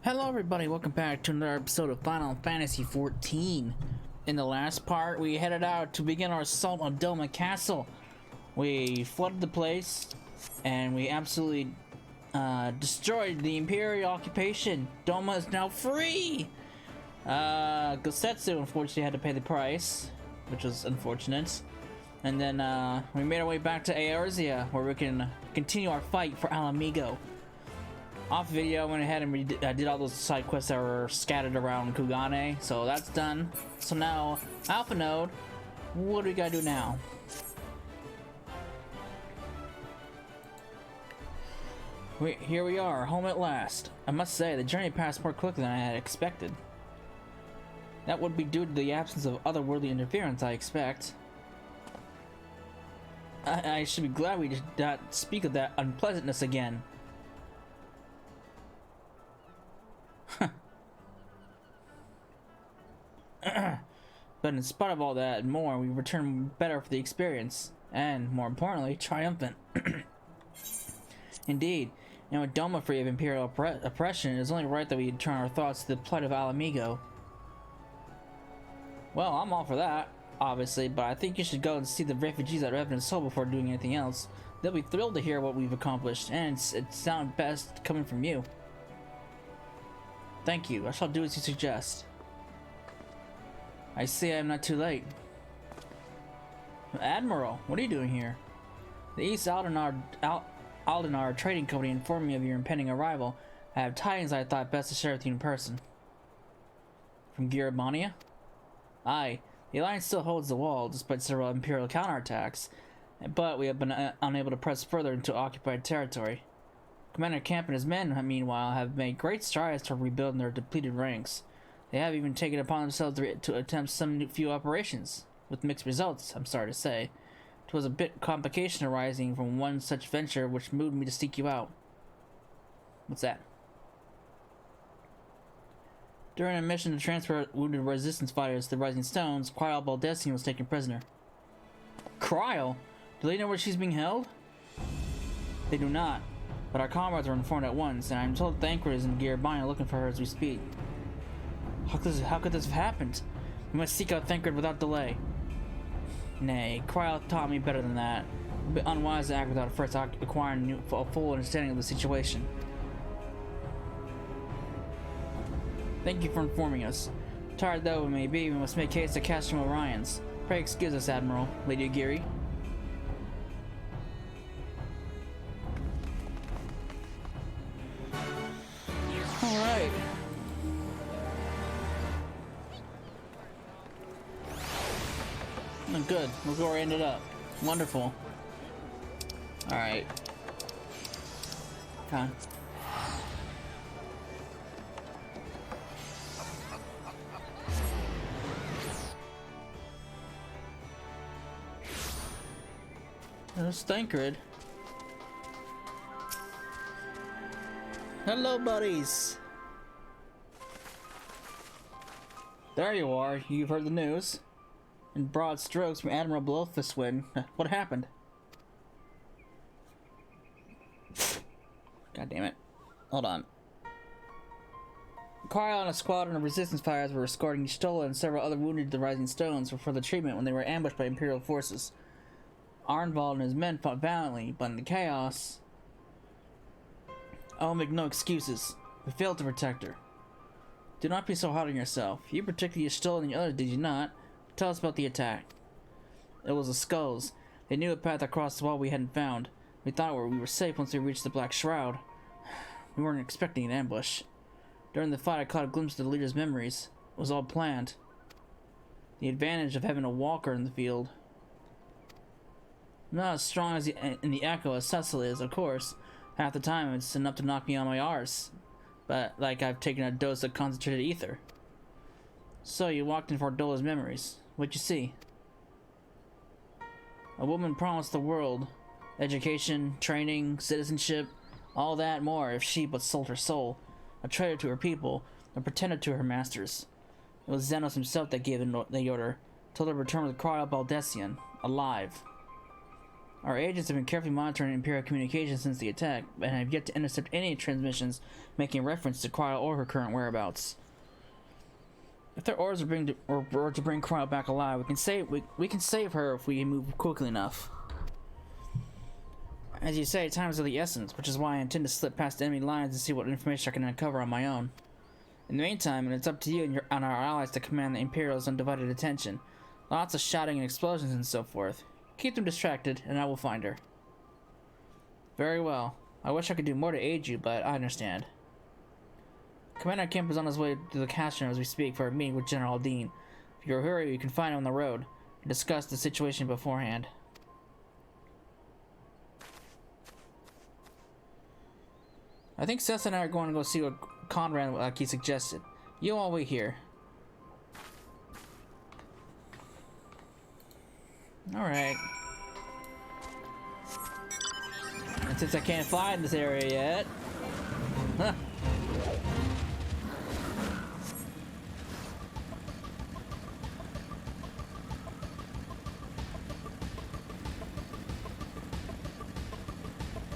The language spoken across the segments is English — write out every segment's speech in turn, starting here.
Hello everybody, welcome back to another episode of Final Fantasy XIV. In the last part, we headed out to begin our assault on Doma Castle. We flooded the place, and we absolutely destroyed the Imperial occupation. Doma is now free! Gosetsu unfortunately had to pay the price, which was unfortunate. And then we made our way back to Eorzea, where we can continue our fight for Ala Mhigo. Off video, I went ahead and did all those side quests that were scattered around Kugane, so that's done. So now, Alpha Node, what do we gotta do now? Here we are, home at last. I must say, the journey passed more quickly than I had expected. That would be due to the absence of otherworldly interference, I expect. I should be glad we did not speak of that unpleasantness again. But in spite of all that and more, we returned better for the experience, and more importantly, triumphant. Indeed, and with Doma free of Imperial oppression, it is only right that we turn our thoughts to the plight of Ala Mhigo. Well, I'm all for that, obviously, but I think you should go and see the refugees at Revenant Soul before doing anything else. They'll be thrilled to hear what we've accomplished, and it sounds best coming from you. Thank you. I shall do as you suggest. I see I am not too late. Admiral, what are you doing here? The East Aldenar Trading Company informed me of your impending arrival. I have tidings I thought best to share with you in person. From Girabania? Aye, the Alliance still holds the wall despite several Imperial counterattacks, but we have been unable to press further into occupied territory. Commander Camp and his men, meanwhile, have made great strides toward rebuilding their depleted ranks. They have even taken it upon themselves to attempt some few operations, with mixed results, I'm sorry to say. It was a bit complication arising from one such venture which moved me to seek you out. What's that? During a mission to transfer wounded resistance fighters to the Rising Stones, Kryal Baldesion was taken prisoner. Kryal? Do they know where she's being held? They do not. But our comrades were informed at once, and I'm told Thancred is in Girabania looking for her as we speak. How could this have happened? We must seek out Thancred without delay. Nay, Kryal taught me better than that. A bit unwise to act without first acquiring a full understanding of the situation. Thank you for informing us. Tired though it may be, we must make haste to catch some Orions. Pray excuse us, Admiral, Lady Agiri. Alright. Oh, good. Look where we ended up. Wonderful. Alright. Come on. There's Thancred. Hello, buddies! There you are. You've heard the news. In broad strokes from Admiral Blofuswin. What happened? God damn it. Hold on. Kryal and a squadron of resistance fighters were escorting Y'shtola and several other wounded to the Rising Stones for further treatment when they were ambushed by Imperial forces. Arnvald and his men fought valiantly, but in the chaos... I'll make no excuses. We failed to protect her. Do not be so hard on yourself. You protected Y'shtola and the others, did you not? Tell us about the attack. It was the Skulls. They knew a path across the wall we hadn't found. We thought we were safe once we reached the Black Shroud. We weren't expecting an ambush. During the fight, I caught a glimpse of the leader's memories. It was all planned. The advantage of having a walker in the field. I'm not as strong as in the Echo as Cecil is, of course. Half the time, it's enough to knock me on my arse. But, like I've taken a dose of concentrated ether. So, you walked in for Dola's memories. What'd you see? A woman promised the world. Education, training, citizenship, all that and more if she but sold her soul. A traitor to her people, a pretender to her masters. It was Xenos himself that gave the order. Told her to return with Kryal Baldesion, alive. Our agents have been carefully monitoring Imperial communications since the attack, and have yet to intercept any transmissions making reference to Cryo or her current whereabouts. If their orders are to bring Cryo back alive, we can save her if we move quickly enough. As you say, time is of the essence, which is why I intend to slip past enemy lines and see what information I can uncover on my own. In the meantime, it's up to you and our allies to command the Imperial's undivided attention. Lots of shouting and explosions and so forth. Keep them distracted, and I will find her. Very well. I wish I could do more to aid you, but I understand. Commander Kemp is on his way to the castle as we speak for a meeting with General Dean. If you're in a hurry, you can find him on the road and discuss the situation beforehand. I think Seth and I are going to go see what Conrad, like he suggested. You all wait here. Alright. And since I can't fly in this area yet... Huh.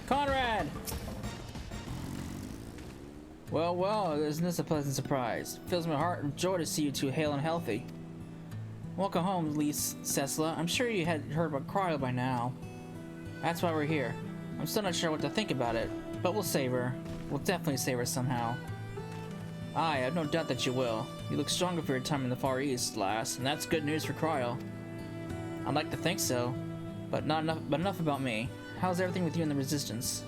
Conrad! Well, isn't this a pleasant surprise? It fills my heart with joy to see you two hale and healthy. Welcome home, Lise Cessla. I'm sure you had heard about Cryo by now. That's why we're here. I'm still not sure what to think about it, but we'll save her. We'll definitely save her somehow. I have no doubt that you will. You look stronger for your time in the Far East, lass, and that's good news for Cryo. I'd like to think so, but enough about me. How's everything with you and the Resistance?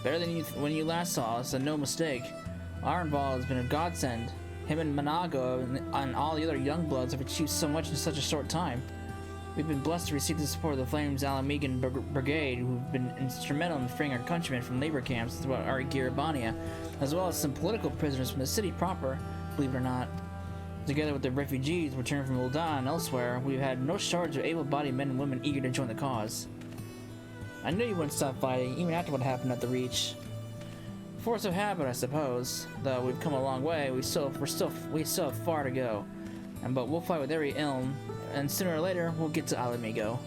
Better than when you last saw us, and no mistake. Ironball has been a godsend. Him and Manago and all the other young bloods have achieved so much in such a short time. We've been blessed to receive the support of the Flames Ala Mhigo Brigade, who've been instrumental in freeing our countrymen from labor camps throughout Argyribonia, as well as some political prisoners from the city proper, believe it or not. Together with the refugees returned from Velodyna and elsewhere, we've had no shortage of able-bodied men and women eager to join the cause. I knew you wouldn't stop fighting, even after what happened at the Reach. Force of habit, I suppose. Though we've come a long way, we still have far to go. But we'll fight with every ilm, and sooner or later we'll get to Ala Mhigo.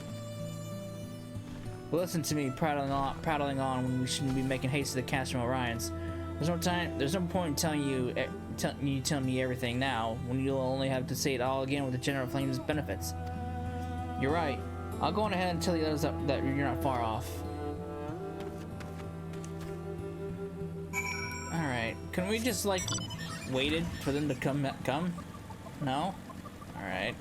Listen to me prattling on when we shouldn't be making haste to the Castro Orions. There's no point in telling me everything now, when you'll only have to say it all again with the General Flame's benefits. You're right. I'll go on ahead and tell the others that you're not far off. Alright, can we just like waited for them to come? No? Alright.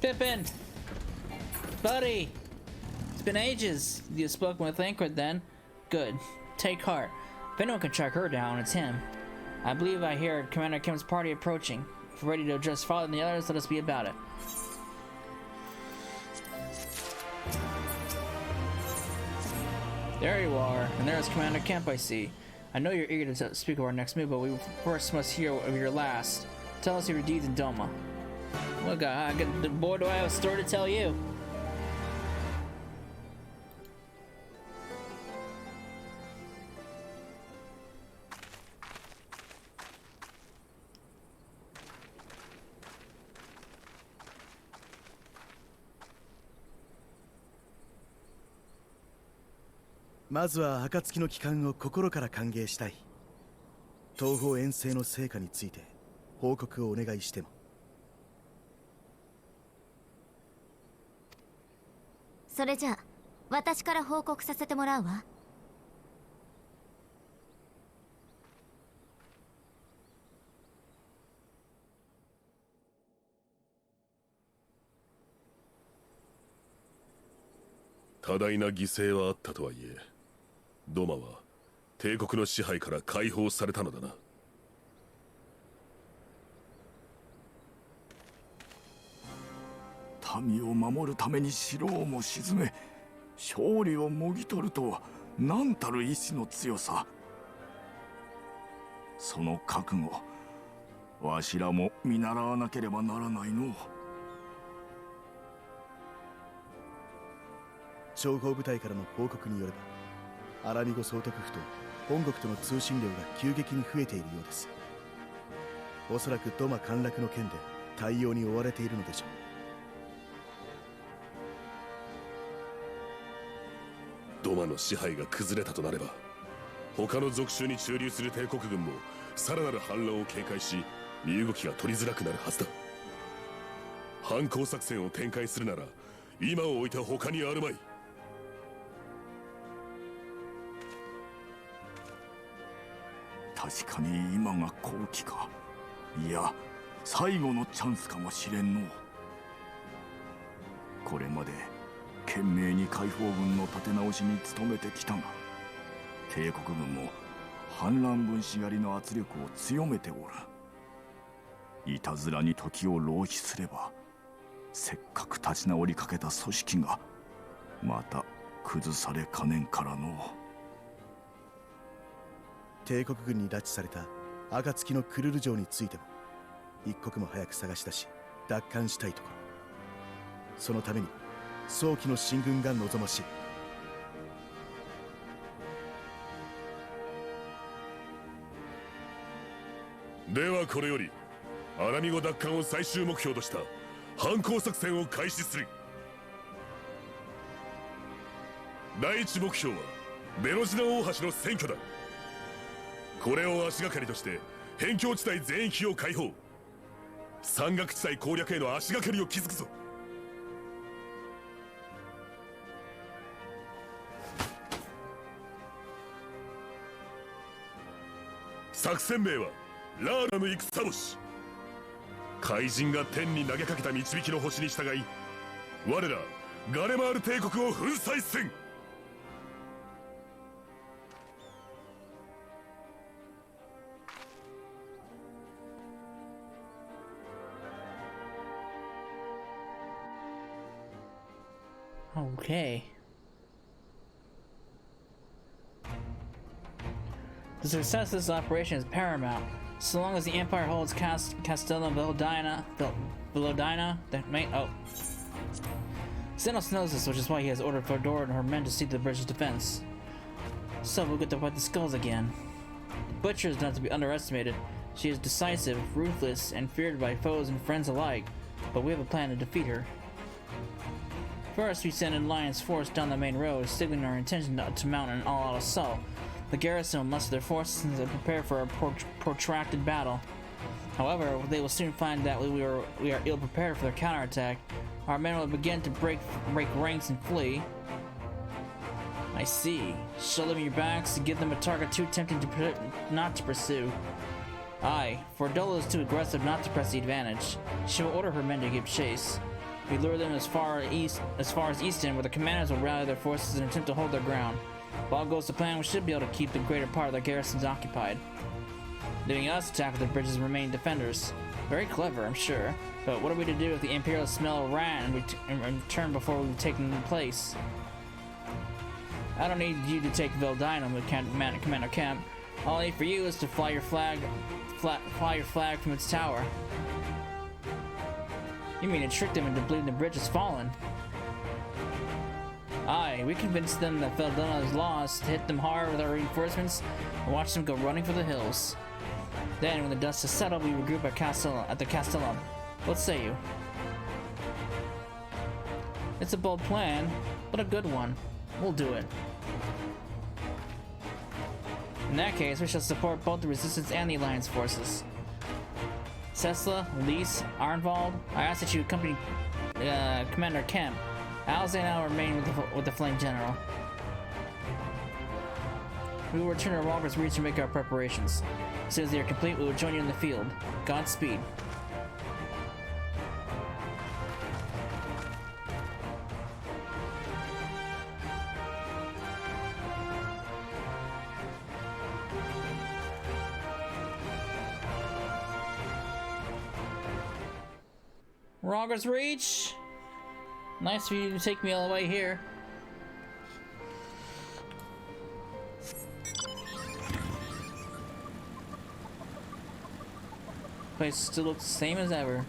Pippin! Buddy! It's been ages. You spoken with Thancred then? Good. Take heart. If anyone can track her down, it's him. I believe I hear Commander Kim's party approaching. If we're ready to address farther than the others, let us be about it. There you are, and there's Commander Kemp, I see. I know you're eager to speak of our next move, but we first must hear of your last. Tell us your deeds in Doma. Well, boy, do I have a story to tell you.まずは暁の帰還を心から歓迎したい。東方遠征の成果について報告をお願いしても。それじゃあ私から報告させてもらうわ。多大な犠牲はあったとはいえ、ドマは帝国の支配から解放されたのだな。民を守るために城をも沈め、勝利をもぎ取るとは何たる意志の強さ。その覚悟、わしらも見習わなければならないの。諜報部隊からの報告によれば、アラミゴ総督府と本国との通信量が急激に増えているようです。おそらくドマ陥落の件で対応に追われているのでしょう。ドマの支配が崩れたとなれば、他の属州に駐留する帝国軍もさらなる反乱を警戒し、身動きが取りづらくなるはずだ。反攻作戦を展開するなら今を置いて他にあるまい。確かに今が好機か。いや、最後のチャンスかもしれんの。これまで懸命に解放軍の立て直しに努めてきたが、帝国軍も反乱分子狩りの圧力を強めておる。いたずらに時を浪費すれば、せっかく立ち直りかけた組織がまた崩されかねんからの。帝国軍に拉致された暁のクルル城についても一刻も早く探し出し奪還したいところ。そのために早期の進軍が望ましい。ではこれよりアラミゴ奪還を最終目標とした反攻作戦を開始する。第一目標はベロジナ大橋の占拠だ。これを足がかりとして辺境地帯全域を開放。山岳地帯攻略への足がかりを築くぞ。作戦名はラーラの戦星。怪人が天に投げかけた導きの星に従い、我らガレマール帝国を粉砕せん。Okay. The success of this operation is paramount. So long as the Empire holds Castello Velodyna, Xenos knows this, which is why he has ordered Fedora and her men to see to the bridge's defense. So we'll get to fight the skulls again. The Butcher is not to be underestimated. She is decisive, ruthless, and feared by foes and friends alike, but we have a plan to defeat her. First, we send an alliance force down the main road, signaling our intention to mount an all-out assault. The garrison will muster their forces and prepare for a protracted battle. However, they will soon find that we are ill prepared for their counterattack. Our men will begin to break ranks and flee. I see. Show them your backs and give them a target too tempting not to pursue. Aye, for Dola is too aggressive not to press the advantage. She will order her men to give chase. We lure them as far as Easton, where the commanders will rally their forces and attempt to hold their ground. If all goes to plan, we should be able to keep the greater part of their garrisons occupied, leaving us to tackle the bridge's remaining defenders. Very clever, I'm sure. But what are we to do if the Imperials smell a rat and return before we've taken the place? I don't need you to take Velodyna with Commander Kemp. All I need for you is to fly your flag from its tower. You mean to trick them into believing the bridge has fallen? Aye, we convinced them that Velodyna is lost, hit them hard with our reinforcements, and watch them go running for the hills. Then, when the dust has settled, we regroup at the Castellum. What say you? It's a bold plan, but a good one. We'll do it. In that case, we shall support both the Resistance and the Alliance forces. Cessla, Lise, Arnvald, I ask that you accompany Commander Kemp. Alice and I will remain with the Flame General. We will return to Walker's Reach and make our preparations. As soon as they are complete, we will join you in the field. Godspeed. Walker's Reach! Nice of you to take me all the way here. Place still looks the same as ever.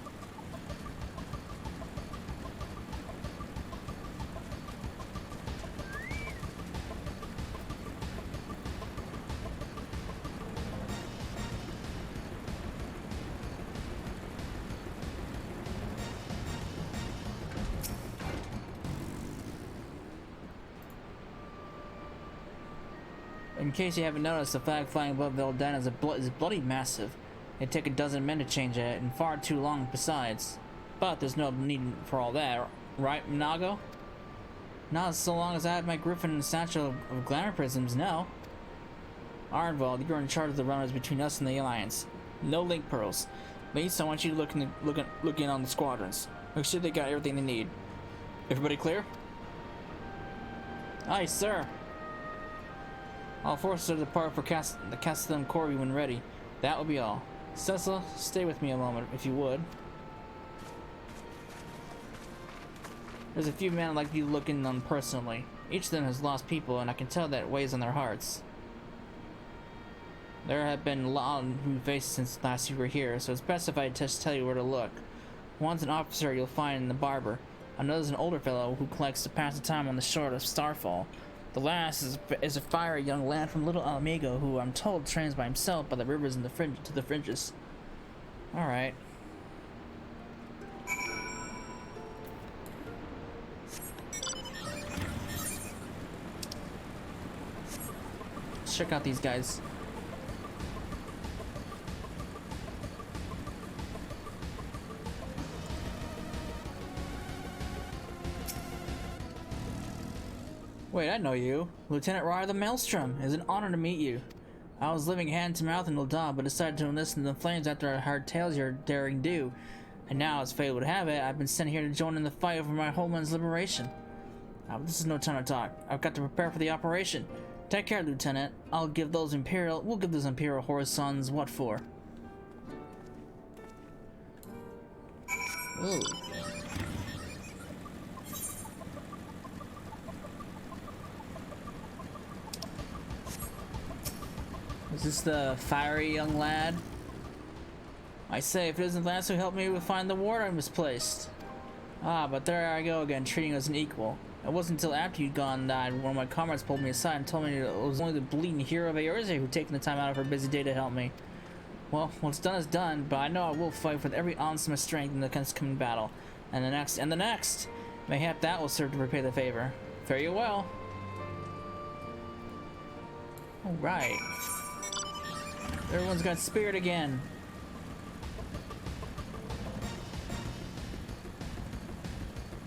In case you haven't noticed, the flag flying above Velodyna is bloody massive. It'd take a dozen men to change it, and far too long besides. But there's no need for all that, right, Nago? Not so long as I have my griffin and satchel of glamour prisms, no. Arnvald, you're in charge of the runners between us and the Alliance. No link pearls. Least, I want you to look in on the squadrons. Make sure they got everything they need. Everybody clear? Aye, sir. All forces are to depart for the Castellan Corby when ready. That will be all. Cecil, stay with me a moment, if you would. There's a few men I'd like you to look in on personally. Each of them has lost people, and I can tell that weighs on their hearts. There have been a lot of new faces since last you were here, so it's best if I just tell you where to look. One's an officer you'll find in the barber. Another's an older fellow who collects to pass the time on the shore of Starfall. The last is a fiery young lad from Little Ala Mhigo who I'm told trains by himself by the rivers and to the fringes. Alright. Let's check out these guys. Wait, I know you. Lieutenant Ryder the Maelstrom. It's an honor to meet you. I was living hand to mouth in Lodon, but decided to enlist in the flames after I heard tales of your daring do. And now, as fate would have it, I've been sent here to join in the fight over my homeland's liberation. But this is no time to talk. I've got to prepare for the operation. Take care, Lieutenant. We'll give those Imperial Horizons what for. Ooh. Is this the fiery young lad? I say, if it isn't Lance who helped me find the ward I misplaced. Ah, but there I go again, treating you as an equal. It wasn't until after you'd gone that one of my comrades pulled me aside and told me it was only the bleeding hero of Eorzea who'd taken the time out of her busy day to help me. Well, what's done is done, but I know I will fight with every ounce of my strength in the coming battle. And the next, and the next! Mayhap that will serve to repay the favor. Fare you well. Alright. Everyone's got spirit again.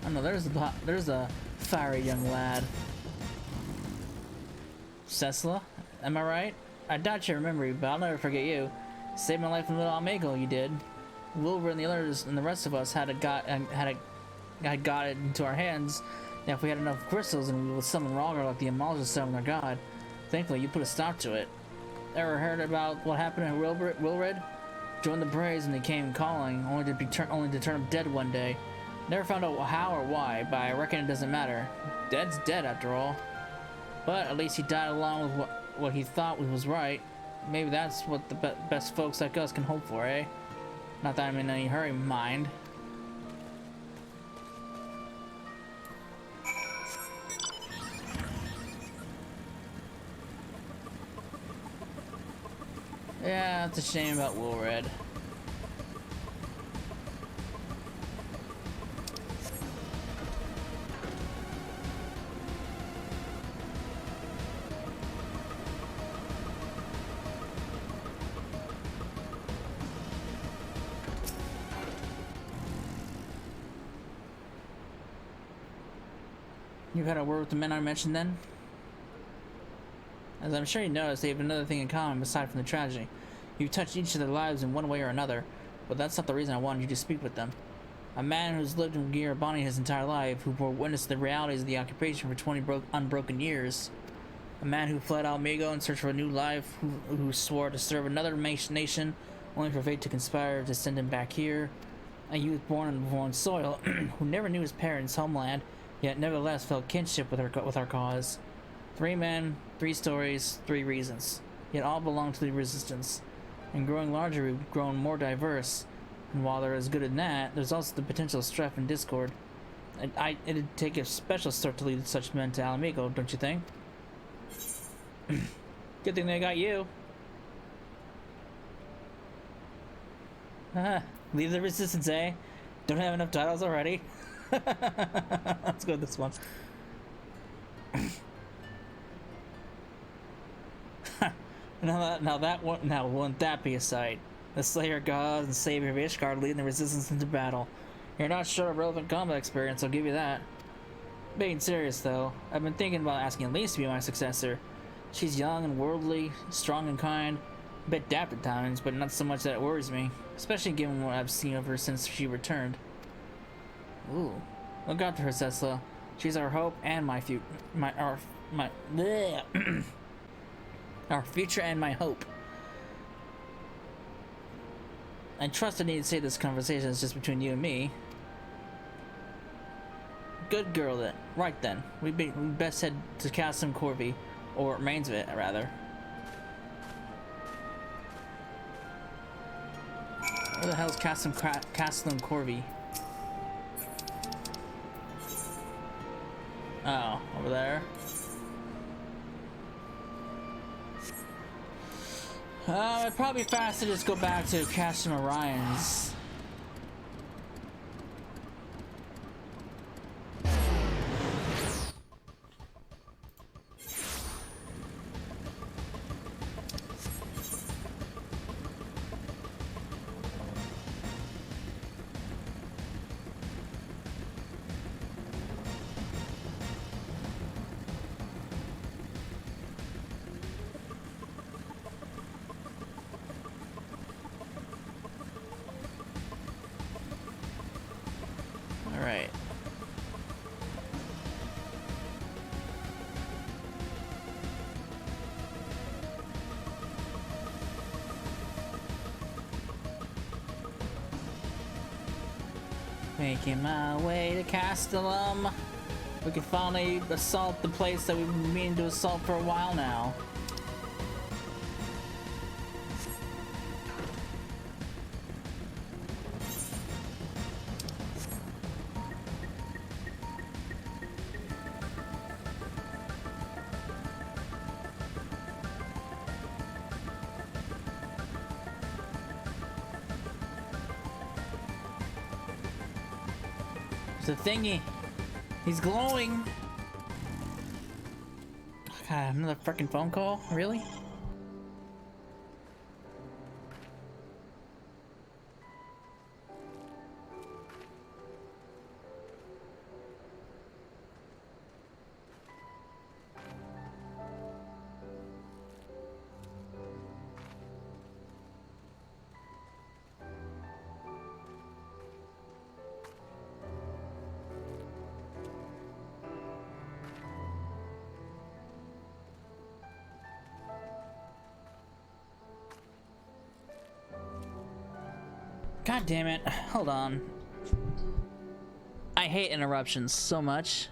Oh no, there's a fiery young lad. Cecil, am I right? I doubt you remember me, but I'll never forget you. Saved my life in Little Ala Mhigo, you did. Wilbur and the others and the rest of us had got it into our hands. Now if we had enough crystals and we would summon Rogger like the Amalja summon their god. Thankfully you put a stop to it. Ever heard about what happened to Wilred? Joined the Braves and they came calling, only to turn up dead one day. Never found out how or why, but I reckon it doesn't matter. Dead's dead after all. But at least he died along with what he thought was right. Maybe that's what the best folks like us can hope for, eh? Not that I'm in any hurry, mind. Yeah, it's a shame about Wilred. You've had a word with the men I mentioned then? As I'm sure you noticed, they have another thing in common aside from the tragedy. You've touched each of their lives in one way or another, but that's not the reason I wanted you to speak with them. A man who's lived in Girabani his entire life, who bore witness to the realities of the occupation for 20 unbroken years. A man who fled Ala Mhigo in search for a new life, who swore to serve another nation, only for fate to conspire to send him back here. A youth born on foreign soil, who never knew his parents' homeland, yet nevertheless felt kinship with our cause. 3 men, 3 stories, 3 reasons, yet all belong to the resistance. And growing larger, we've grown more diverse. And while they're as good in that, there's also the potential of strife and discord. It'd take a special sort to lead such men to Ala Mhigo, don't you think? Good thing they got you. Leave the resistance, eh? Don't have enough titles already? Let's go with this one. Now wouldn't that be a sight? The Slayer of Gods and Savior of Ishgard leading the resistance into battle. You're not short of relevant combat experience, I'll give you that. Being serious though, I've been thinking about asking Elise to be my successor. She's young and worldly, strong and kind, a bit daft at times, but not so much that it worries me, especially given what I've seen of her since she returned. Ooh, look out to her, Cessla. She's our hope and my our future and my hope. I trust I need to say this conversation is just between you and me. Good girl then. Right then. We best head to Castle Corvi, or remains of it, rather. Where the hell's Castle Corvi? Oh, over there. It'd probably be faster to just go back to Castle Orion's. Alright. Making my way to Castellum. We can finally assault the place that we've been meaning to assault for a while now. The thingy. He's glowing. God, another freaking phone call? Really? God damn it. Hold on. I hate interruptions so much.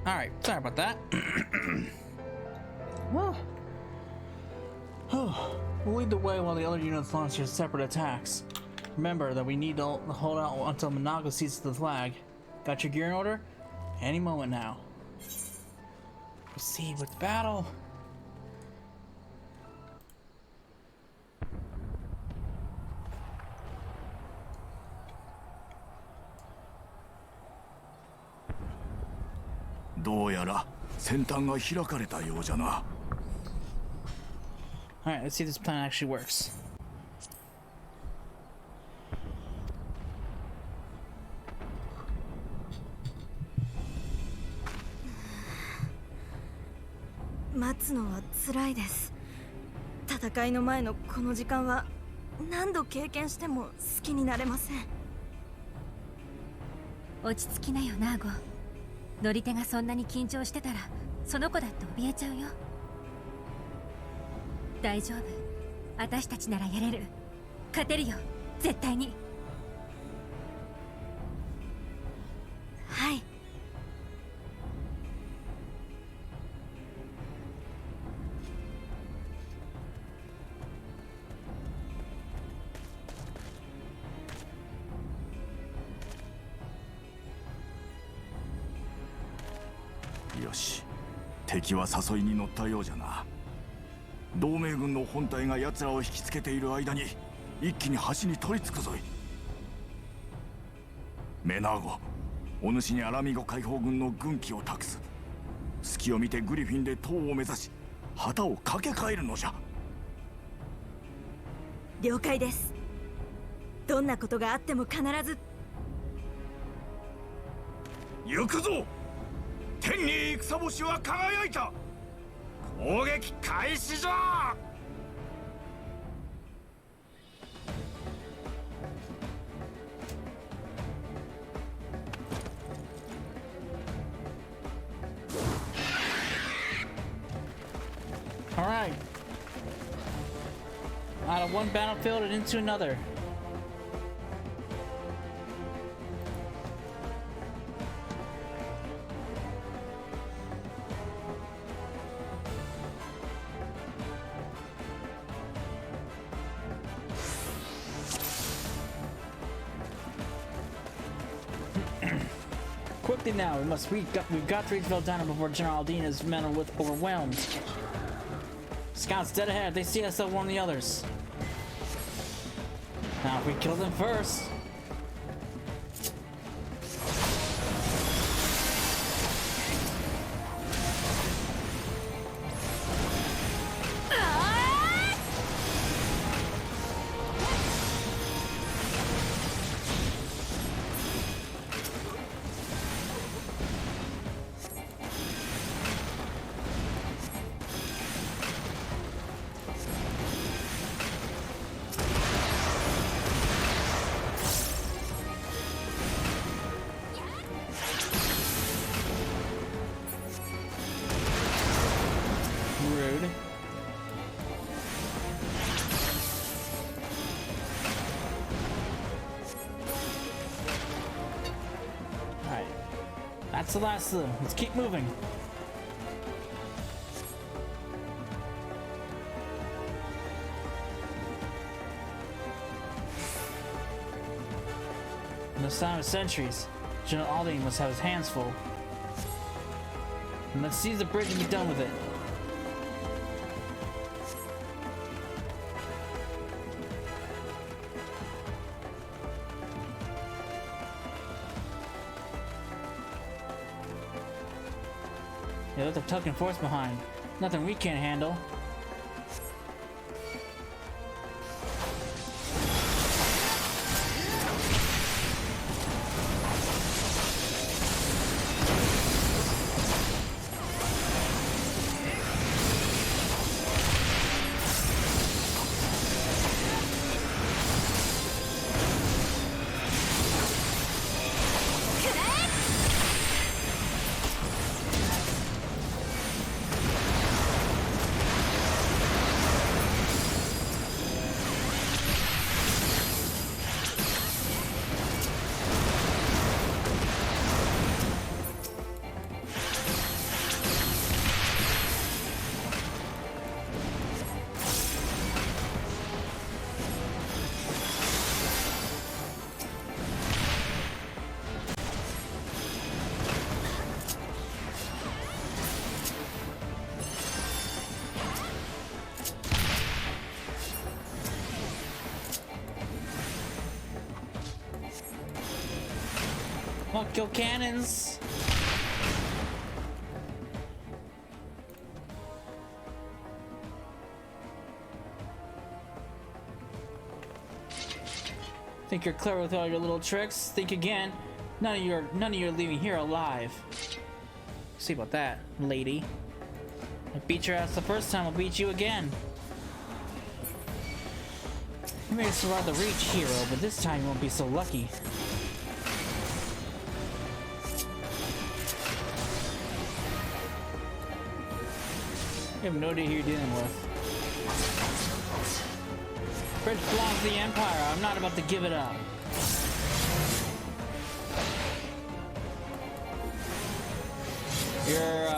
Alright, sorry about that. Well, we'll lead the way while the other units launch their separate attacks. Remember that we need to hold out until Minago sees the flag. Got your gear in order? Any moment now. Proceed with battle.どうやら先端が開かれたようじゃな。 Alright, let's see if this plan actually works. It's 戦いの前のこの時間は何度経験しても好きになれません。落ち着きなよナーゴ。乗り手がそんなに緊張してたらその子だって怯えちゃうよ。大丈夫、私たちならやれる。勝てるよ、絶対に。はい。よし、敵は誘いに乗ったようじゃな。同盟軍の本隊が奴らを引きつけている間に一気に橋に取り付くぞい。メナーゴ、お主にアラミゴ解放軍の軍旗を託す。隙を見てグリフィンで塔を目指し旗を掛け替えるのじゃ。了解です。どんなことがあっても必ず。行くぞ。天に戦星は輝いた。攻撃開始じゃ。Alright. Out of one battlefield and into another. Quickly now, we've got to reach Velodyna before General Aldina's men are overwhelmed. Scouts dead ahead, they see us, they'll warn the others. Now if we kill them first. Rude. Alright. That's the last of them. Let's keep moving. In the sound of centuries, General Aldine must have his hands full. And let's seize the bridge and be done with it. They left a tuck and force behind. Nothing we can't handle. Fuck your cannons! Think you're clever with all your little tricks? Think again. None of you are leaving here alive. See about that, lady. I beat your ass the first time, I'll beat you again. You may survive the reach, hero, but this time you won't be so lucky. You have no idea who you're dealing with. Bridge belongs to the Empire. I'm not about to give it up. Your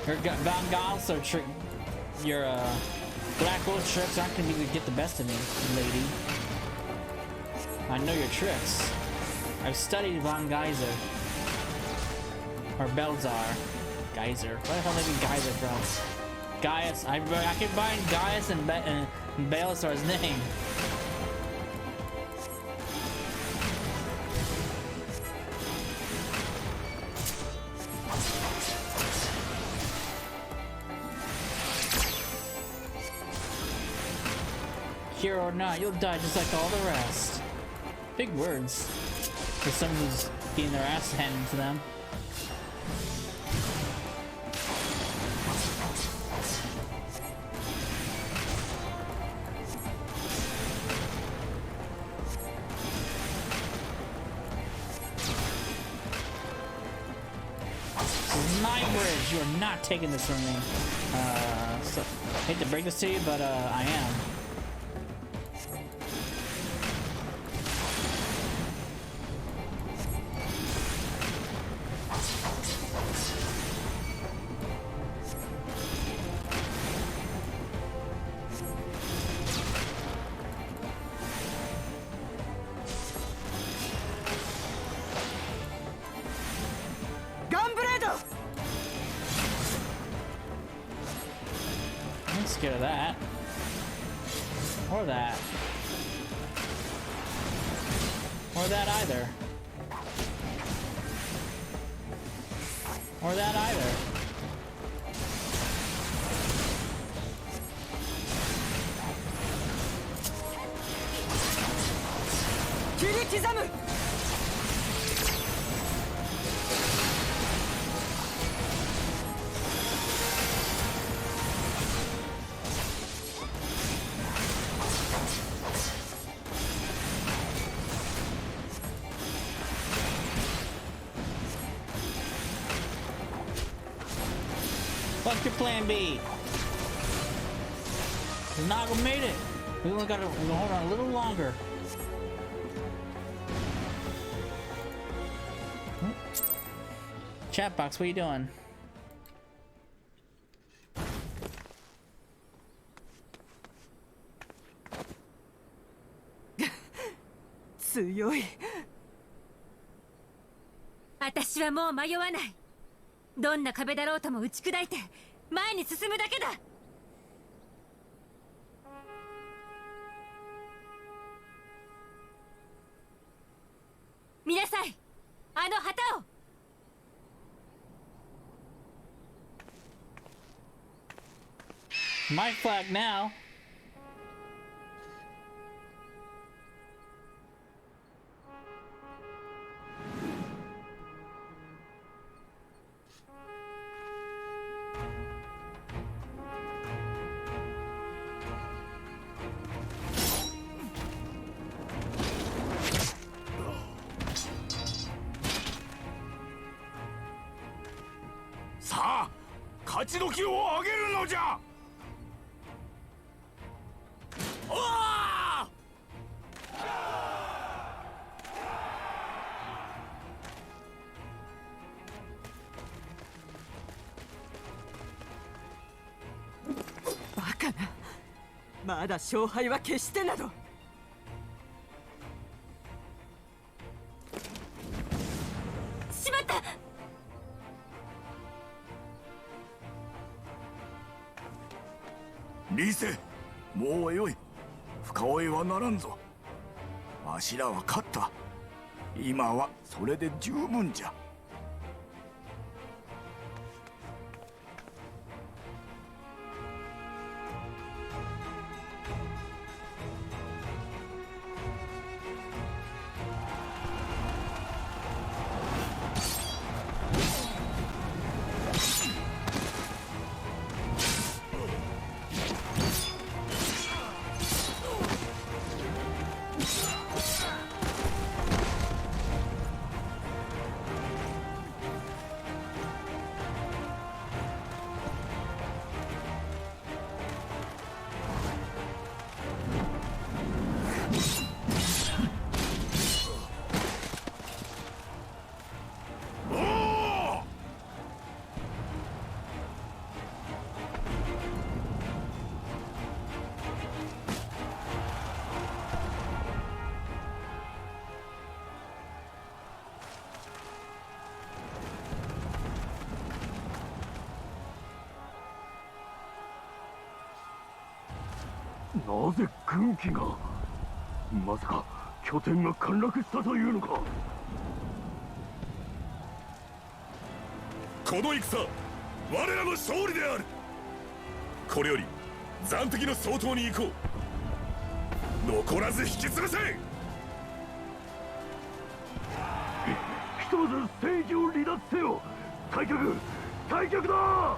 Van Gals or your Black Wolf tricks aren't gonna get the best of me, lady. I know your tricks. I've studied Von Geyser. Or Belzar. Geyser. Where the hell did I get Geyser from? Gaius. I combined Gaius and Belisar's name. Hero or not, you'll die just like all the rest. Big words for someone who's getting their ass handed to them. You are not taking this from me. So, hate to break this to you, but I am. Scared of that. Or that. Or that either. Or that either. Fuck your plan B. Naga made it. We only gotta hold on a little longer. Chat box, what are you doing?強い。私はもう迷わない。どんな壁だろうとも打ち砕いて前に進むだけだ。見なさい、あの旗を。My flag now. Sa, 勝ち時を上げるのじゃ。バカな。まだ勝敗は決してなど。しまった。リセ、もうよい。深追いはならんぞ。わしらは勝った。今はそれで十分じゃ。なぜ軍機が、まさか拠点が陥落したというのか。この戦、我らの勝利である。これより斬敵の総統に行こう。残らず引き潰せ。ひとまず政治を離脱せよ。退却、退却だ。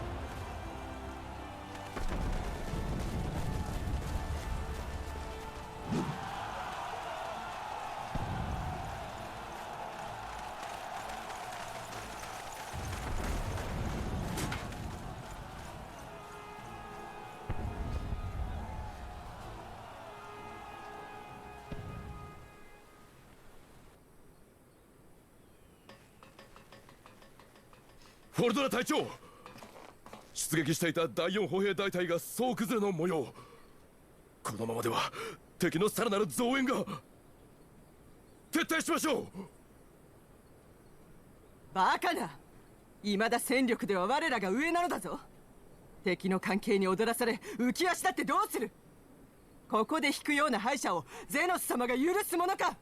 フォルドラ隊長、出撃していた第4歩兵大隊が総崩れの模様。このままでは敵のさらなる増援が。撤退しましょう。バカな。未だ戦力では我らが上なのだぞ。敵の関係に踊らされ浮き足だってどうする。ここで引くような敗者をゼノス様が許すものか。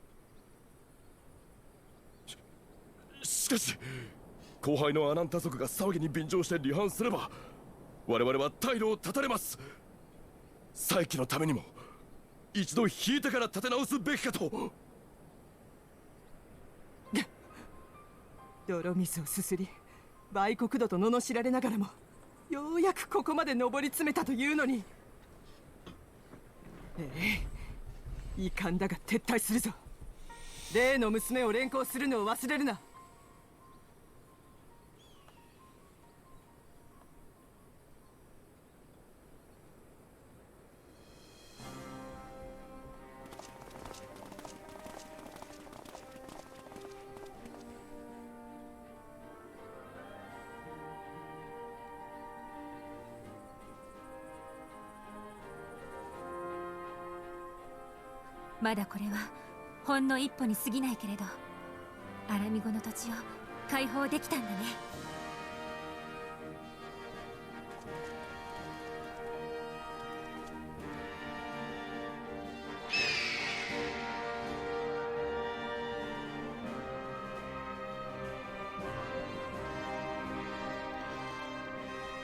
しかし後輩のアナンタ族が騒ぎに便乗して離反すれば、我々は退路を断たれます。再起のためにも一度引いてから立て直すべきかと。泥水をすすり売国度と罵られながらもようやくここまで上り詰めたというのに。遺憾だが撤退するぞ。例の娘を連行するのを忘れるな。まだこれはほんの一歩に過ぎないけれど、アラミゴの土地を解放できたんだね。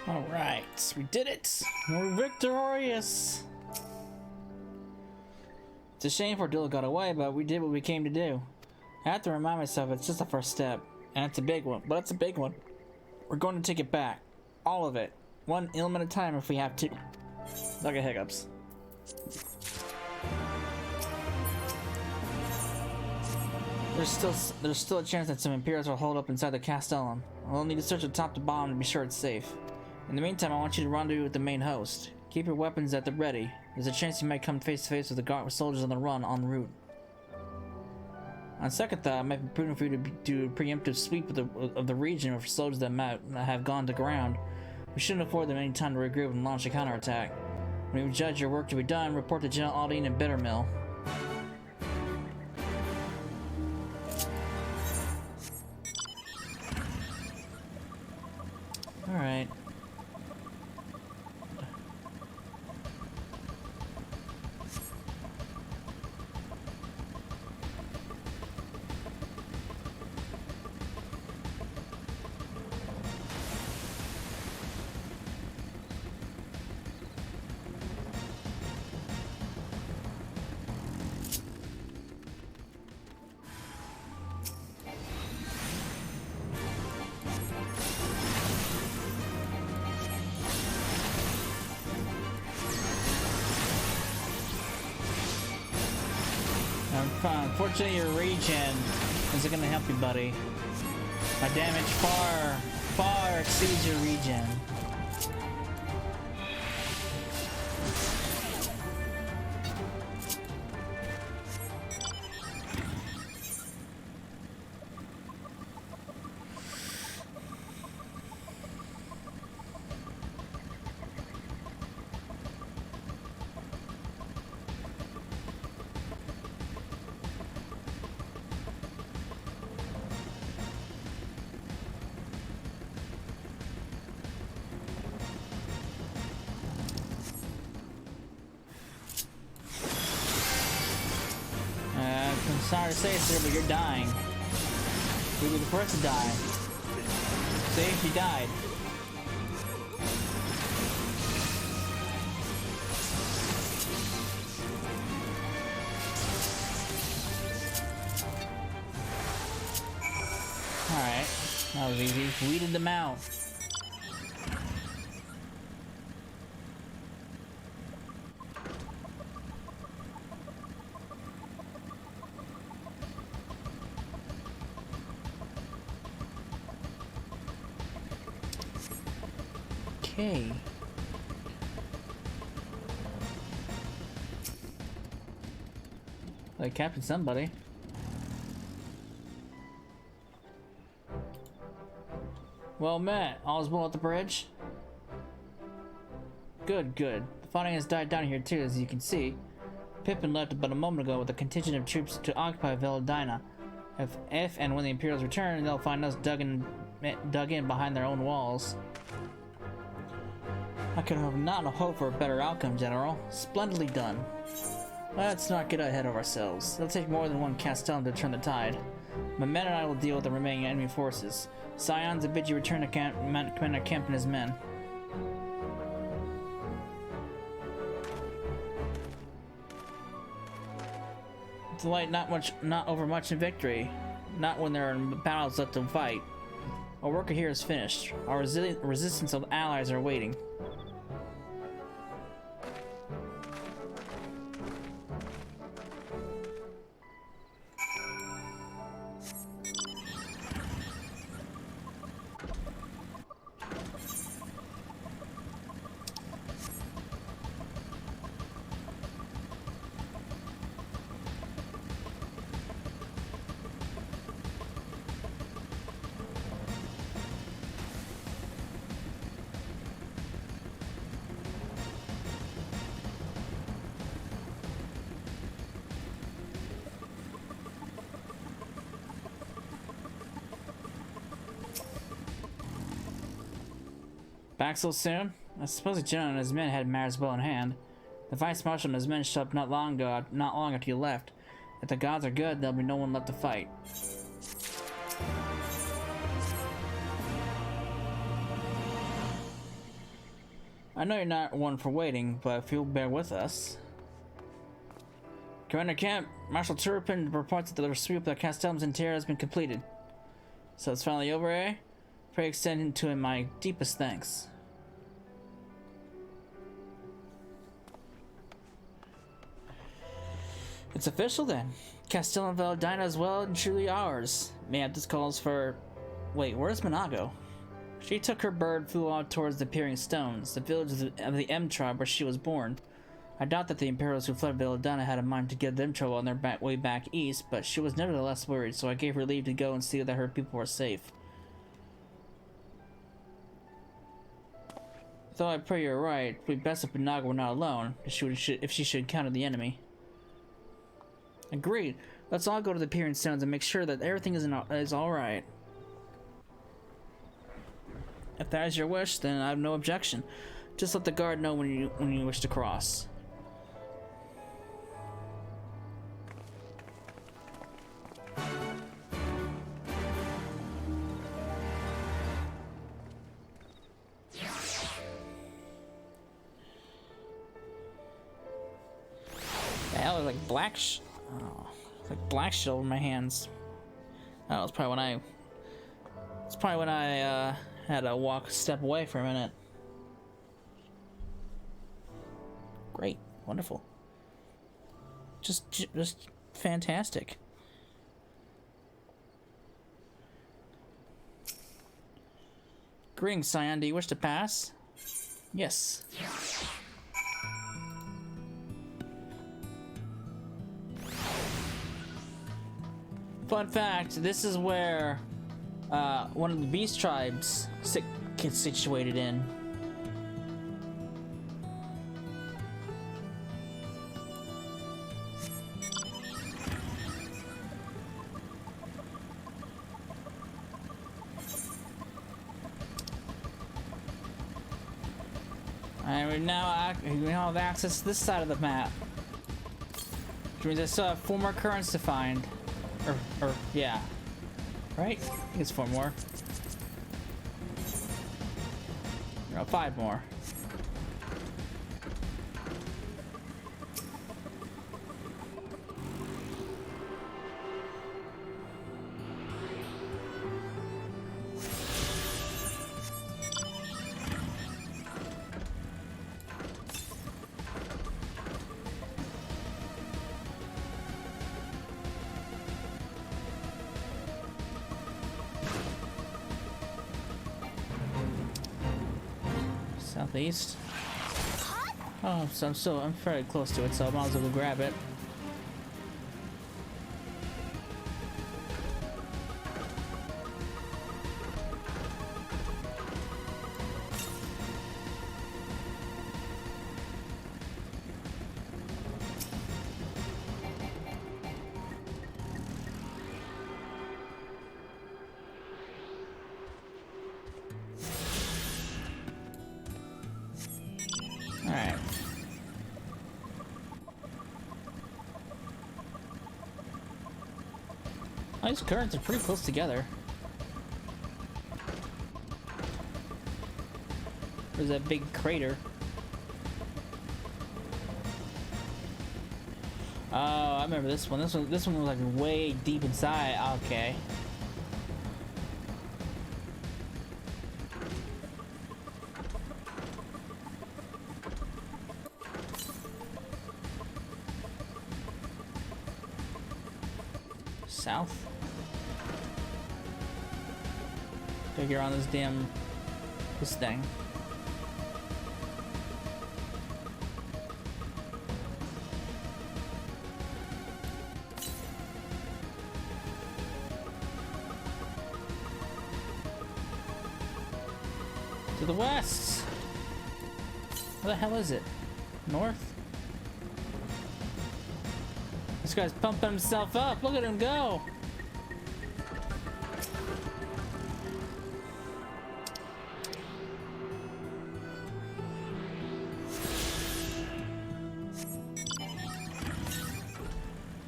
All right, we did it. We're victorious. It's a shame Fordilla got away, but we did what we came to do. I have to remind myself it's just the first step, and it's a big one, but it's a big one. We're going to take it back. All of it. One ilm at a time if we have to. Look at hiccups. There's still a chance that some Imperials will hold up inside the Castellum. We'll need to search it top to bottom to be sure it's safe. In the meantime, I want you to rendezvous with the main host. Keep your weapons at the ready. There's a chance you might come face to face with the guard soldiers on the run en route. On second thought, it might be prudent for you to do a preemptive sweep of the region for soldiers that might have gone to ground. We shouldn't afford them any time to regroup and launch a counterattack. When you judge your work to be done, report to General Aldine and Bittermill. Alright. Unfortunately, your regen isn't gonna help you, buddy. My damage far exceeds your regen. I'm sorry to say it, sir, but you're dying. You were the first to die. See, you died. Alright, that was easy. Weeded them out. Okay. I captured somebody. Well met. All's well at the bridge? Good, good. The fighting has died down here too, as you can see. Pippin left but a moment ago with a contingent of troops to occupy Velodyna. If and when the Imperials return, they'll find us dug in behind their own walls. I could have not hoped for a better outcome, General. Splendidly done. Let's not get ahead of ourselves. It'll take more than one Castellan to turn the tide. My men and I will deal with the remaining enemy forces. Scions, I bid you return to Commander Kemp and his men. Delight not over much in victory. Not when there are battles left to fight. Our work here is finished. Our resistance of allies are waiting. Back so soon? I suppose the general and his men had matters well in hand. The vice marshal and his men showed up not long after you left. If the gods are good, there'll be no one left to fight. I know you're not one for waiting, but if you'll bear with us. Commander Kemp, Marshal Turpin reports that the sweep of the Castellum's interior has been completed. So it's finally over, eh? Pray extend to him my deepest thanks. It's official then. Castile and Velodyna is well and truly ours. Man, this calls for... Wait, where's Monago? She took her bird, flew out towards the Peering Stones, the village of the M tribe where she was born. I doubt that the Imperials who fled Velodyna had a mind to give them trouble on their way back east, but she was nevertheless worried, so I gave her leave to go and see that her people were safe. Though I pray you're right, it would be best if Monago were not alone, if she should encounter the enemy. Agreed. Let's all go to the Peering Stones and make sure that everything is alright. If that is your wish, then I have no objection. Just let the guard know when you wish to cross. The hell is like black like black shit over my hands. Oh, it's probably when I had to step away for a minute. Great, wonderful. Just fantastic. Greetings, Cyan. Do you wish to pass? Yes. Fun fact, this is where one of the beast tribes gets situated in. And we now have access to this side of the map. Which means I still have 4 more currents to find. Or yeah. Right? I think it's 4 more. No, 5 more. Southeast. Oh, so I'm fairly close to it, so I might as well go grab it. Alright. These currents are pretty close together. There's that big crater. Oh, I remember this one. This one was like way deep inside. Okay. South. Figure on this thing. To the west. Where the hell is it? North? This guy's pumping himself up. Look at him go.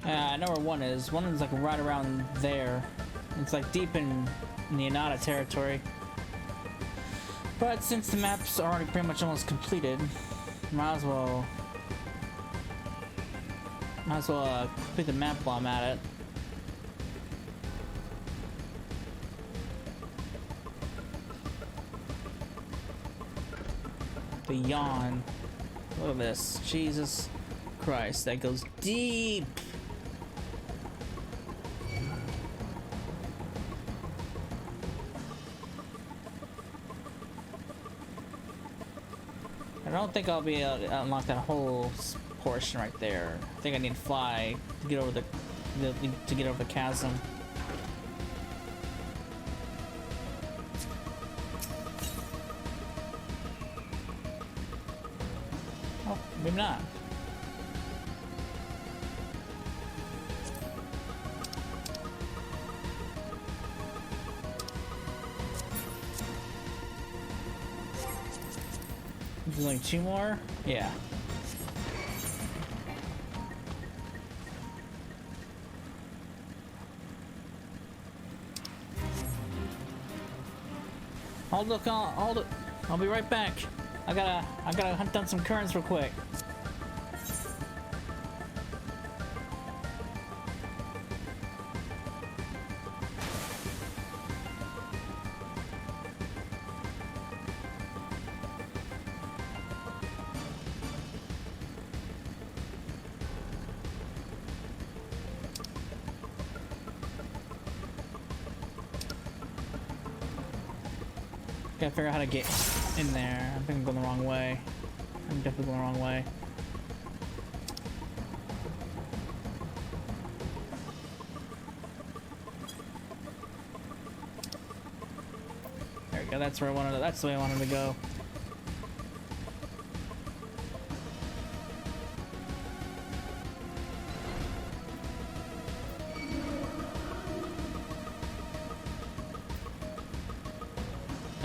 Yeah, I know where one is. One is like right around there. It's like deep in the Inada territory. But since the map's already pretty much almost completed, might as well complete the map while I'm at it. The yawn. Look at this. Jesus Christ, that goes deep. I don't think I'll be able to unlock that whole portion right there. I think I need to fly to get over the chasm. Oh, maybe not. There's only 2 more? Yeah. Hold it. I'll be right back. I gotta hunt down some currents real quick. Gotta figure out how to get in there. I think I'm going the wrong way. I'm definitely going the wrong way. There we go. That's where I wanted to, that's the way I wanted to go.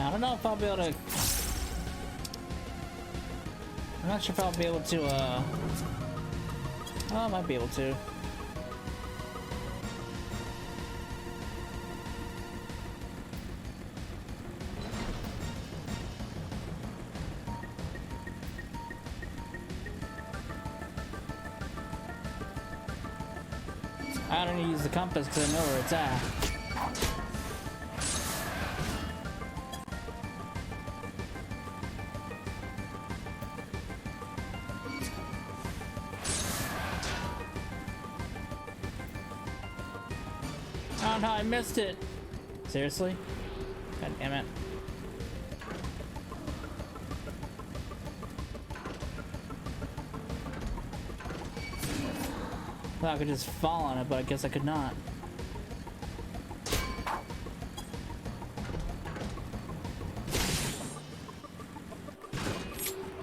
I don't know if I'll be able to. I'm not sure if I'll be able to, oh, I might be able to. I don't need to use the compass because I know where it's at. Oh no, I missed it. Seriously? God damn it. Thought I could just fall on it, but I guess I could not.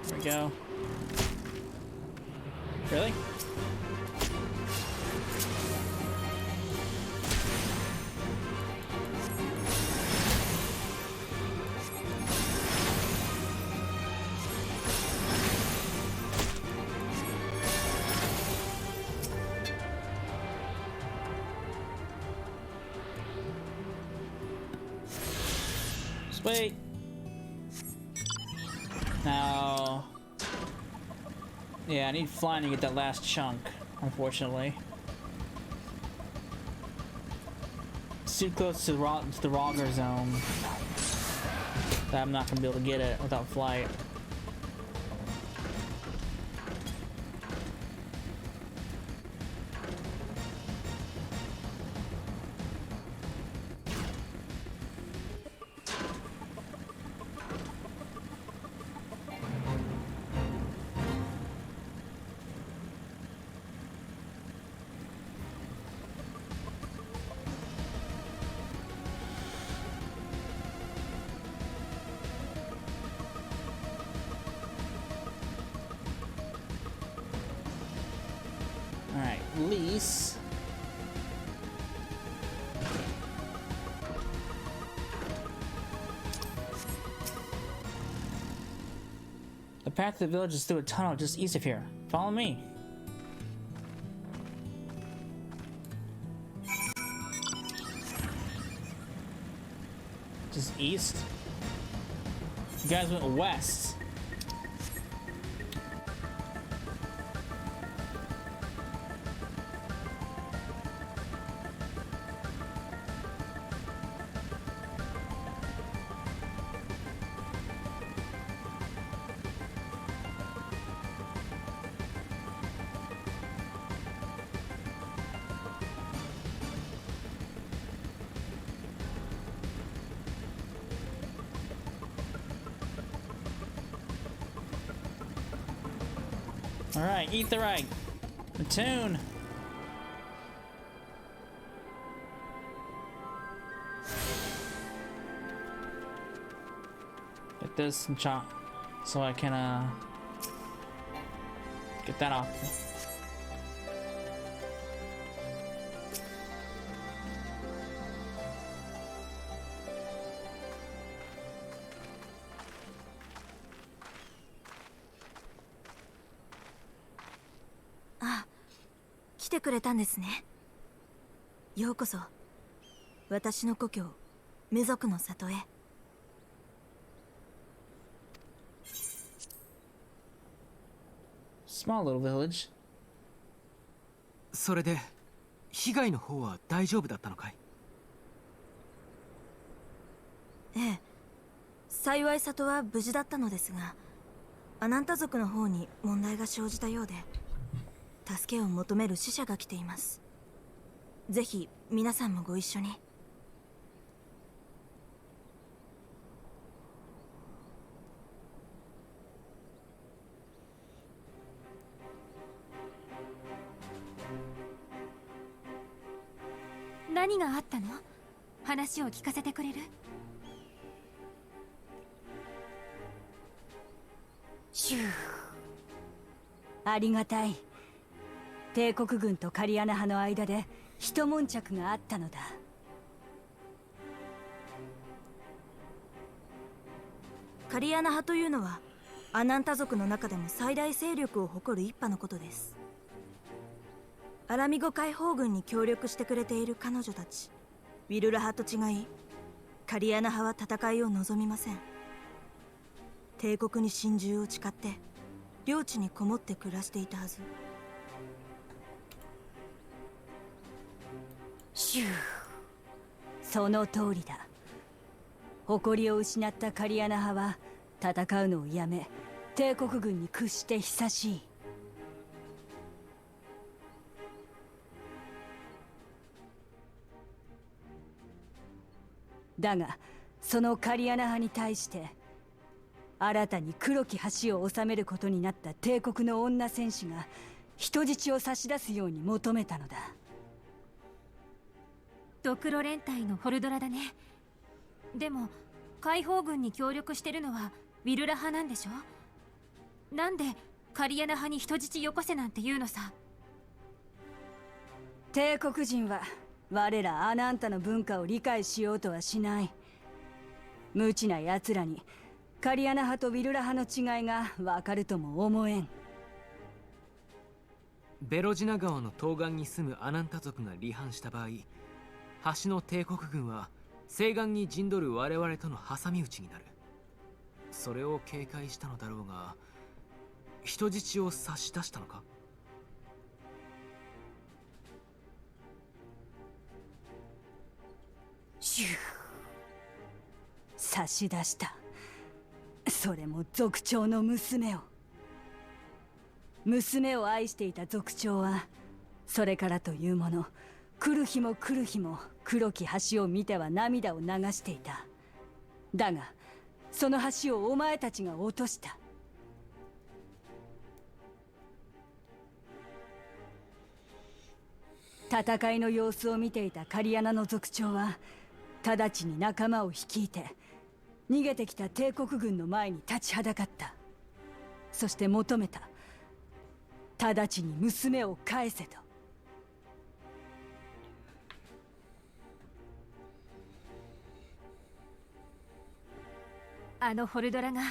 There we go. Really? Wait. Now. Yeah, I need flying to get that last chunk, unfortunately. It's too close to the Rogger zone that I'm not gonna be able to get it without flight. Alright, lease. The path to the village is through a tunnel just east of here. Follow me. Just east? You guys went west. Alright, eat the right. Mattoon. Get this and chop so I can get that off.あ、来てくれたんですね。ようこそ私の故郷メ族の里へ。Small little village. それで被害の方は大丈夫だったのかい？ええ、幸い里は無事だったのですが、アナンタ族の方に問題が生じたようで、助けを求める使者が来ています。ぜひ皆さんもご一緒に。何があったの？話を聞かせてくれる？シュー。ありがたい。帝国軍とカリアナ派の間で一悶着があったのだ。カリアナ派というのはアナンタ族の中でも最大勢力を誇る一派のことです。アラミゴ解放軍に協力してくれている彼女たちウィルラ派と違い、カリアナ派は戦いを望みません。帝国に心中を誓って領地にこもって暮らしていたはず。シュー。その通りだ。誇りを失ったカリアナ派は戦うのをやめ、帝国軍に屈して久しい。だがそのカリアナ派に対して新たに黒き橋を治めることになった帝国の女戦士が人質を差し出すように求めたのだ。ドクロ連隊のホルドラだね。でも解放軍に協力してるのはウィルラ派なんでしょ？なんでカリアナ派に人質よこせなんて言うのさ。帝国人は我らアナンタの文化を理解しようとはしない。無知な奴らにカリアナ派とウィルラ派の違いが分かるとも思えん。ベロジナ川の東岸に住むアナンタ族が離反した場合、橋の帝国軍は西岸に陣取る我々との挟み撃ちになる。それを警戒したのだろうが、人質を差し出したのか？シュー。差し出した。それも族長の娘を。娘を愛していた族長はそれからというもの、来る日も来る日も黒き橋を見ては涙を流していた。だがその橋をお前たちが落とした。戦いの様子を見ていたカリアナの族長は直ちに仲間を率いて逃げてきた帝国軍の前に立ちはだかった。そして求めた。直ちに娘を返せと。あのホルドラが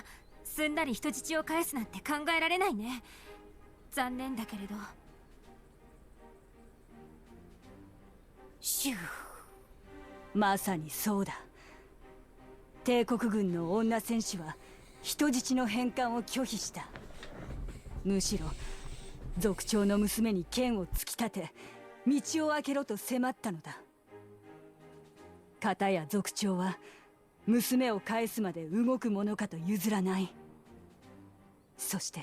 すんなり人質を返すなんて考えられないね。残念だけれど。シュー。まさにそうだ。帝国軍の女戦士は人質の返還を拒否した。むしろ族長の娘に剣を突き立て道を開けろと迫ったのだ。片や族長は娘を返すまで動くものかと譲らない。そして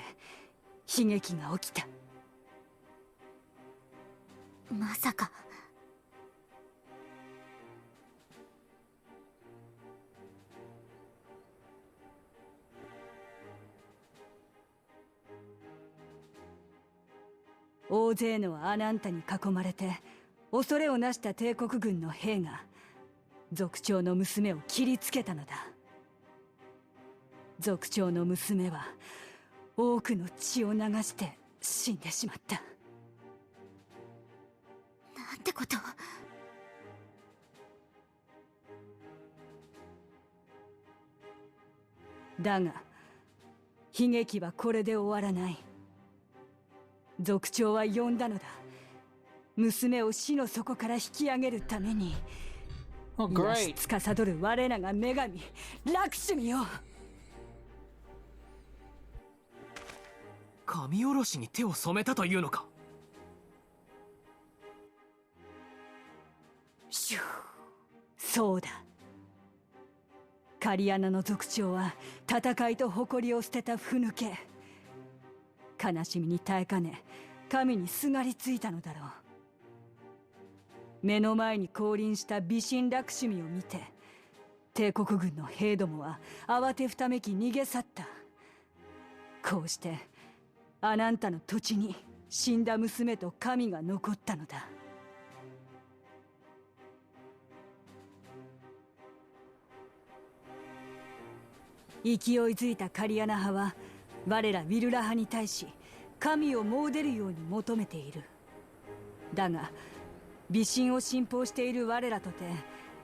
悲劇が起きた。まさか。大勢のアナンタに囲まれて恐れをなした帝国軍の兵が族長の娘を切りつけたのだ。族長の娘は多くの血を流して死んでしまった。なんてことを。だが悲劇はこれで終わらない。族長は呼んだのだ。娘を死の底から引き上げるために。癒し司る我らが女神ラクシュミよ。神下ろしに手を染めたというのか？シュー。そうだ。カリアナの族長は戦いと誇りを捨てたふぬけ。悲しみに耐えかね神にすがりついたのだろう。目の前に降臨した美神ラクシュミを見て帝国軍の兵どもは慌てふためき逃げ去った。こうしてアナンタの土地に死んだ娘と神が残ったのだ。勢いづいたカリアナ派は我らウィルラ派に対し神を詣でるように求めている。だが美神を信奉している我らとて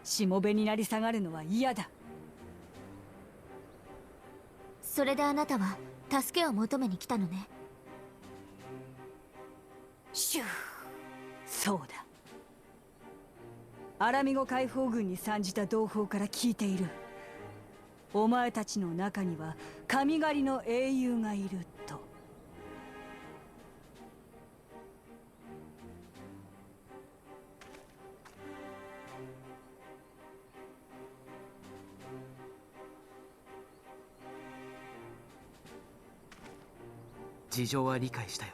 しもべになり下がるのは嫌だ。それであなたは助けを求めに来たのね。シュー、そうだ。アラミゴ解放軍に参じた同胞から聞いている。お前たちの中には神狩りの英雄がいると。事情は理解したよ。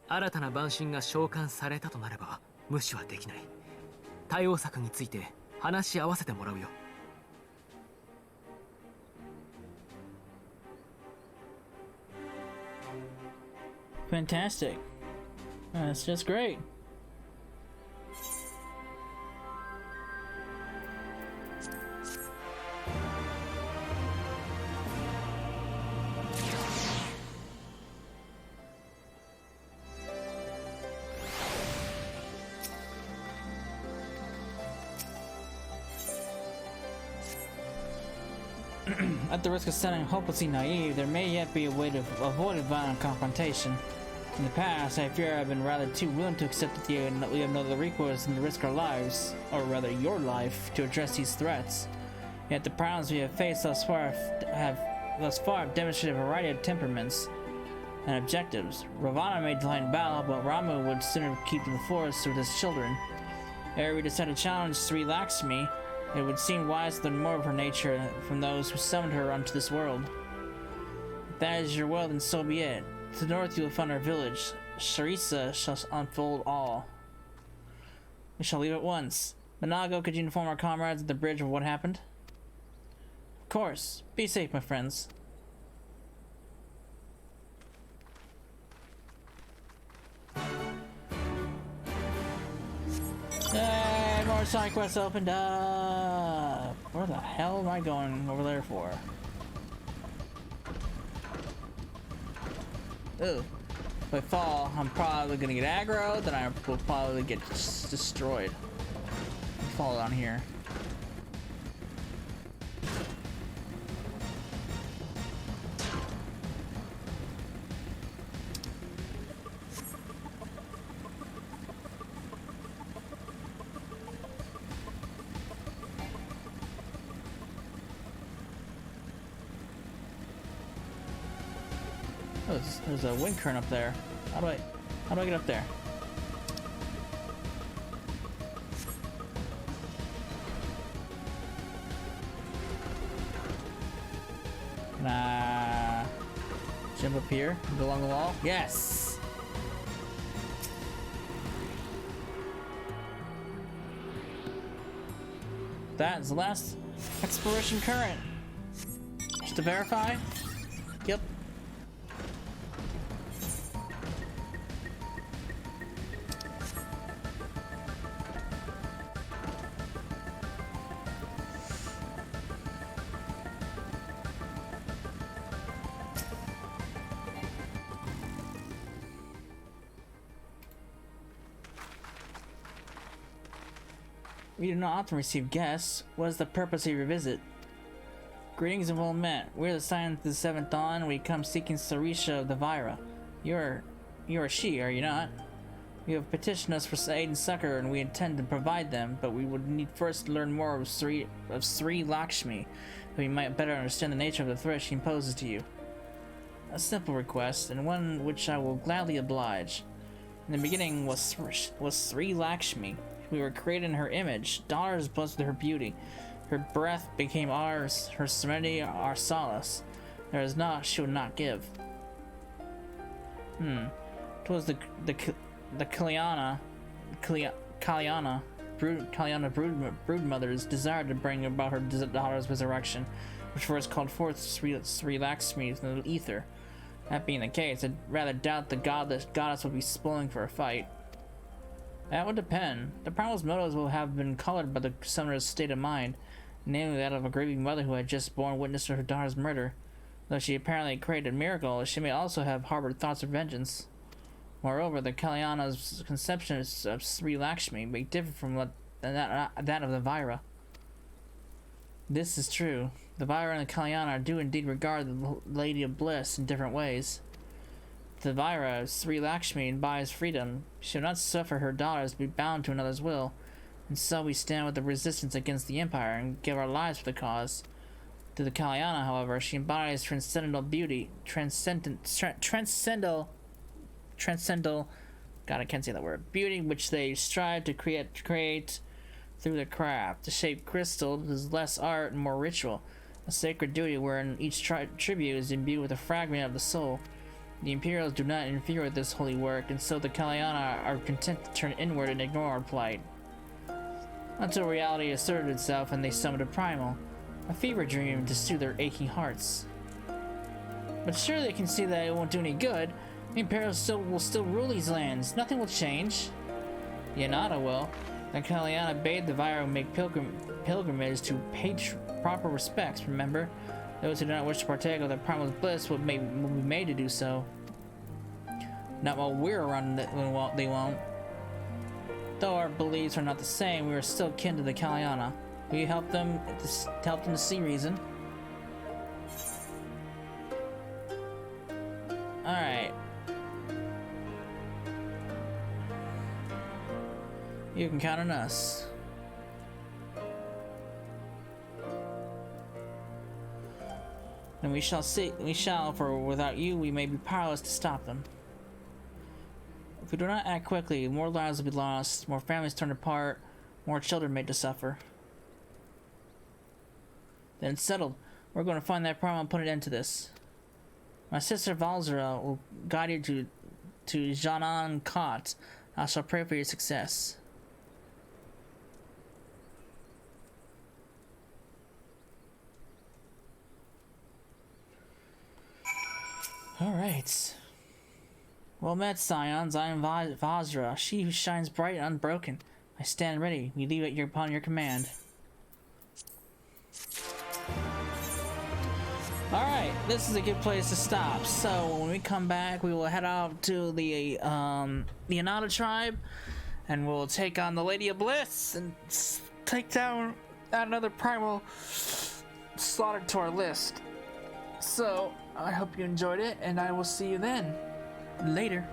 新たな蛮神が召喚されたとなれば無視はできない。対応策について話し合わせてもらうよ。Fantastic. That's just great. At the risk of sounding hopelessly naive, there may yet be a way to avoid violent confrontation. In the past, I fear I've been rather too willing to accept that we have no other recourse than to risk our lives, or rather your life, to address these threats. Yet the problems we have faced thus far have demonstrated a variety of temperaments and objectives. Ravana may decline battle, but Ramu would sooner keep in the forest with his children. Ere we decide to challenge Sri Lakshmi, it would seem wise to learn more of her nature from those who summoned her onto this world. If that is your will, then so be it. To the north you will find our village. Sharisa shall unfold all. We shall leave at once. Manago, could you inform our comrades at the bridge of what happened? Of course. Be safe, my friends. Yay, more side quests opened up. Where the hell am I going over there for? Ooh. If I fall, I'm probably gonna get aggro, then I will probably get destroyed. Fall down here. Oh, there's a wind current up there. How do I get up there? Can I jump up here and go along the wall? Yes! That is the last exploration current. Just to verify. Yep. We do not often receive guests. What is the purpose of your visit? Greetings and well met. We're the Science of the Seventh Dawn. We come seeking Sarisha of the Vyra. You are she, are you not? You have petitioned us for aid and succor, and we intend to provide them, but we would need first to learn more of Sri Lakshmi, that we might better understand the nature of the threat she imposes to you. A simple request, and one which I will gladly oblige. In the beginning was Sri Lakshmi. We were created in her image. Daughters blessed with her beauty. Her breath became ours, her serenity our solace. There is naught she would not give. 'Twas the Kalyana broodmother's desire to bring about her daughter's resurrection, which first called forth Sri Lakshmi from the ether. That being the case, I rather doubt the goddess would be spoiling for a fight. That would depend. The primal's motives will have been colored by the summoner's state of mind. namely that of a grieving mother who had just borne witness to her daughter's murder. Though she apparently created a miracle, she may also have harbored thoughts of vengeance. Moreover, the Kalyana's conception of Sri Lakshmi may differ from that of the Vaira. This is true. The Vaira and the Kalyana do indeed regard the Lady of Bliss in different ways. The Vaira, Sri Lakshmi, embodies freedom. She will not suffer her daughters to be bound to another's will, and so we stand with the resistance against the Empire and give our lives for the cause. To the Kalyana, however, she embodies transcendental beauty, transcendental, God, I can't say that word, beauty which they strive to create through their craft. The shaped crystal is less art and more ritual, a sacred duty wherein each tribute is imbued with a fragment of the soul. The Imperials do not interfere with this holy work, and so the Kalyana are content to turn inward and ignore our plight. Until reality asserted itself and they summoned a primal, a fever dream to soothe their aching hearts. But surely they can see that it won't do any good. The Imperials will still rule these lands. Nothing will change. The Yanada will. The Kalyana bade the Vaira make pilgrimage to pay proper respects, remember? Those who do not wish to partake of the primal bliss will be made to do so. Not while we're around, they won't. Though our beliefs are not the same, we are still kin to the Kalyana. We help them to see reason. Alright. You can count on us. And we shall, for without you we may be powerless to stop them. If we do not act quickly, more lives will be lost, more families torn apart, more children made to suffer. Then it's settled. We're going to find that problem and put an end to this. My sister Valzera will guide you to Janan Kot. I shall pray for your success. Alright. Well met, Scions. I am Vajra, she who shines bright and unbroken. I stand ready. We leave upon your command. Alright, this is a good place to stop. So when we come back, we will head out to the Yanada tribe, and we'll take on the Lady of Bliss and take down another primal slaughtered to our list. So I hope you enjoyed it, and I will see you then. Later.